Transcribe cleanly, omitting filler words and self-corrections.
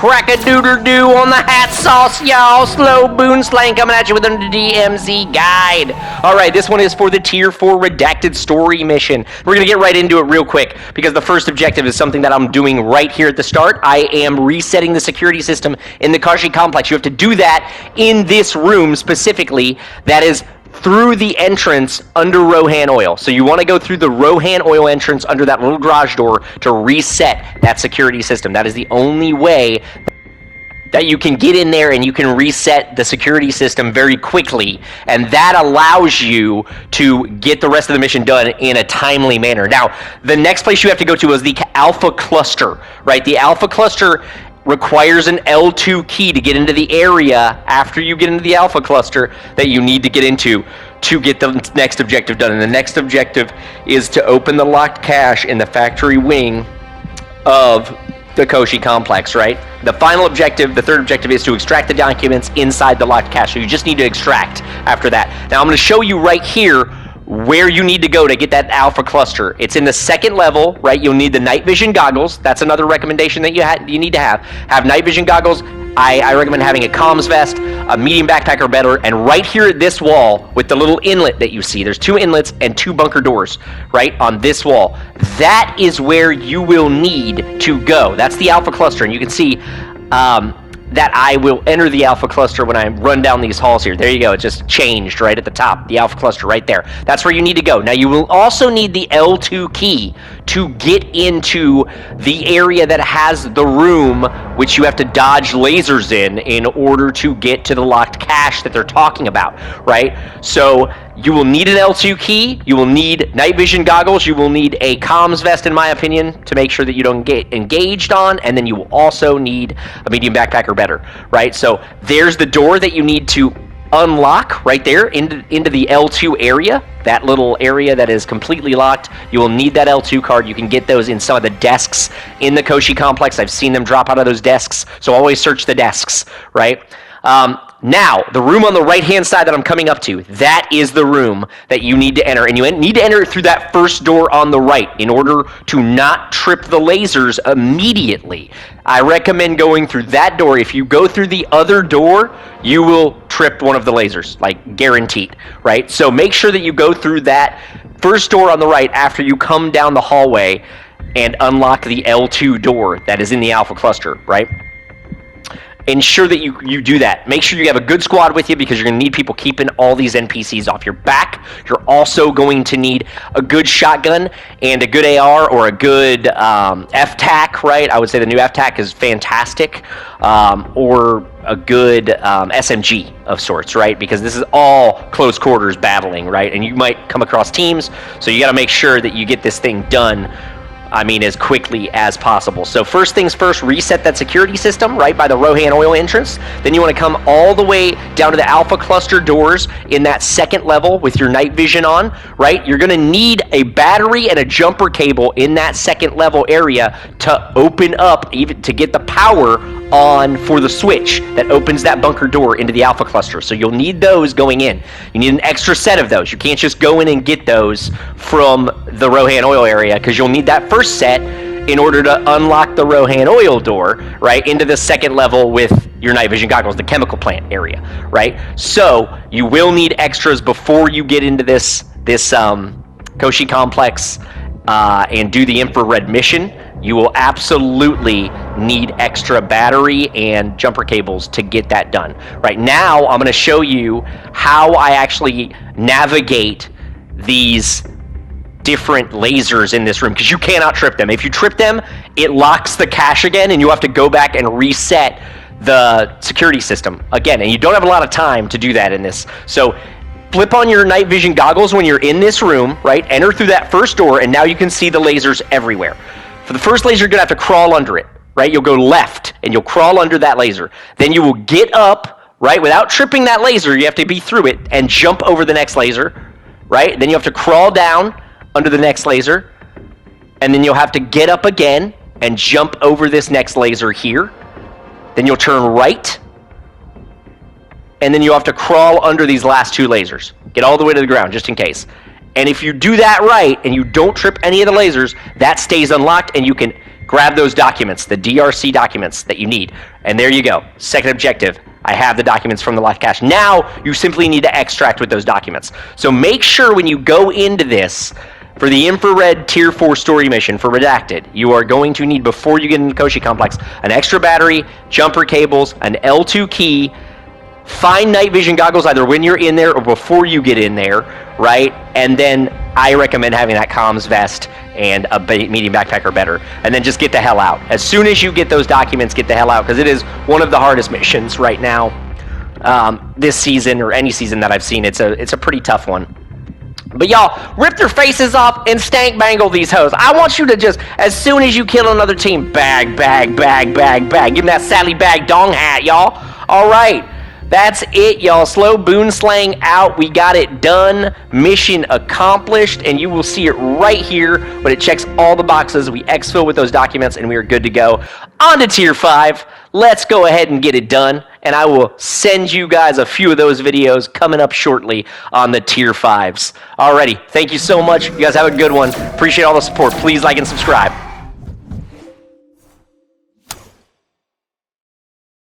crack-a-doodle-doo on the hat sauce, y'all. Slow Boon Slang coming at you with a DMZ guide. All right, this one is for the Tier 4 Redacted Story mission. We're going to get right into it real quick because the first objective is something that I'm doing right here at the start. I am resetting the security system in the Kashi complex. You have to do that in this room specifically. That is through the entrance under Rohan Oil. So you want to go through the Rohan Oil entrance under that little garage door to reset that security system. That is the only way that you can get in there and you can reset the security system very quickly, and that allows you to get the rest of the mission done in a timely manner. Now, the next place you have to go to is the Alpha Cluster, right? The Alpha Cluster requires an L2 key to get into the area after you get into the Alpha Cluster that you need to get into to get the next objective done. And the next objective is to open the locked cache in the factory wing of the Koshi complex, right? The final objective, the third objective, is to extract the documents inside the locked cache. So you just need to extract after that. Now I'm going to show you right here where you need to go to get that Alpha Cluster. It's in the second level, right? You'll need the night vision goggles. That's another recommendation that you need to have. Have night vision goggles. I recommend having a comms vest, a medium backpack or better, and right here at this wall with the little inlet that you see, there's 2 inlets and 2 bunker doors, right, on this wall. That is where you will need to go. That's the Alpha Cluster, and you can see that I will enter the Alpha Cluster when I run down these halls here. There you go. It just changed right at the top. The Alpha Cluster right there. That's where you need to go. Now, you will also need the L2 key to get into the area that has the room which you have to dodge lasers in order to get to the locked cache that they're talking about, right? So you will need an L2 key, you will need night vision goggles, you will need a comms vest, in my opinion, to make sure that you don't get engaged on, and then you will also need a medium backpack or better, right? So there's the door that you need to unlock right there into the L2 area, that little area that is completely locked. You will need that L2 card. You can get those in some of the desks in the Koshi complex. I've seen them drop out of those desks, so always search the desks, right? Now, the room on the right-hand side that I'm coming up to, that is the room that you need to enter. And you need to enter it through that first door on the right in order to not trip the lasers immediately. I recommend going through that door. If you go through the other door, you will trip one of the lasers, like guaranteed, right? So make sure that you go through that first door on the right after you come down the hallway and unlock the L2 door that is in the Alpha Cluster, right? Ensure that you do that. Make sure you have a good squad with you because you're going to need people keeping all these NPCs off your back. You're also going to need a good shotgun and a good AR or a good F-TAC, right? I would say the new F-TAC is fantastic. Or a good SMG of sorts, right? Because this is all close quarters battling, right? And you might come across teams, so you got to make sure that you get this thing done, as quickly as possible. So first things first, reset that security system right by the Rohan Oil entrance. Then you want to come all the way down to the Alpha Cluster doors in that second level with your night vision on, right? You're going to need a battery and a jumper cable in that second level area to open up, even to get the power on for the switch that opens that bunker door into the Alpha Cluster. So you'll need those going in. You need an extra set of those. You can't just go in and get those from the Rohan Oil area because you'll need that first set in order to unlock the Rohan Oil door, right, into the second level with your night vision goggles, the chemical plant area, right? So you will need extras before you get into this Koshi complex and do the infrared mission. You will absolutely need extra battery and jumper cables to get that done. Right now, I'm going to show you how I actually navigate these different lasers in this room, because you cannot trip them. If you trip them, it locks the cache again, and you have to go back and reset the security system again, and you don't have a lot of time to do that in this. So flip on your night vision goggles when you're in this room, right? Enter through that first door, and now you can see the lasers everywhere. For the first laser, you're going to have to crawl under it, right? You'll go left, and you'll crawl under that laser. Then you will get up, right? Without tripping that laser, you have to be through it and jump over the next laser, right? Then you have to crawl down under the next laser, and then you'll have to get up again and jump over this next laser here. Then you'll turn right, and then you'll have to crawl under these last 2 lasers. Get all the way to the ground, just in case. And if you do that right, and you don't trip any of the lasers, that stays unlocked, and you can grab those documents, the DRC documents that you need. And there you go. Second objective. I have the documents from the live cache. Now, you simply need to extract with those documents. So make sure when you go into this, for the infrared tier 4 story mission for Redacted, you are going to need, before you get into the Koshi complex, an extra battery, jumper cables, an L2 key, find night vision goggles either when you're in there or before you get in there, right? And then I recommend having that comms vest and a medium backpack or better. And then just get the hell out. As soon as you get those documents, get the hell out, because it is one of the hardest missions right now this season, or any season that I've seen. It's a pretty tough one. But y'all, rip their faces off and stank bangle these hoes. I want you to just, as soon as you kill another team, bag, bag, bag, bag, bag. Give them that Sally Bag dong hat, y'all. All right. That's it, y'all. Slow Boon Slang out. We got it done. Mission accomplished. And you will see it right here when it checks all the boxes. We exfil with those documents, and we are good to go. On to Tier 5. Let's go ahead and get it done. And I will send you guys a few of those videos coming up shortly on the Tier 5s. Alrighty. Thank you so much. You guys have a good one. Appreciate all the support. Please like and subscribe.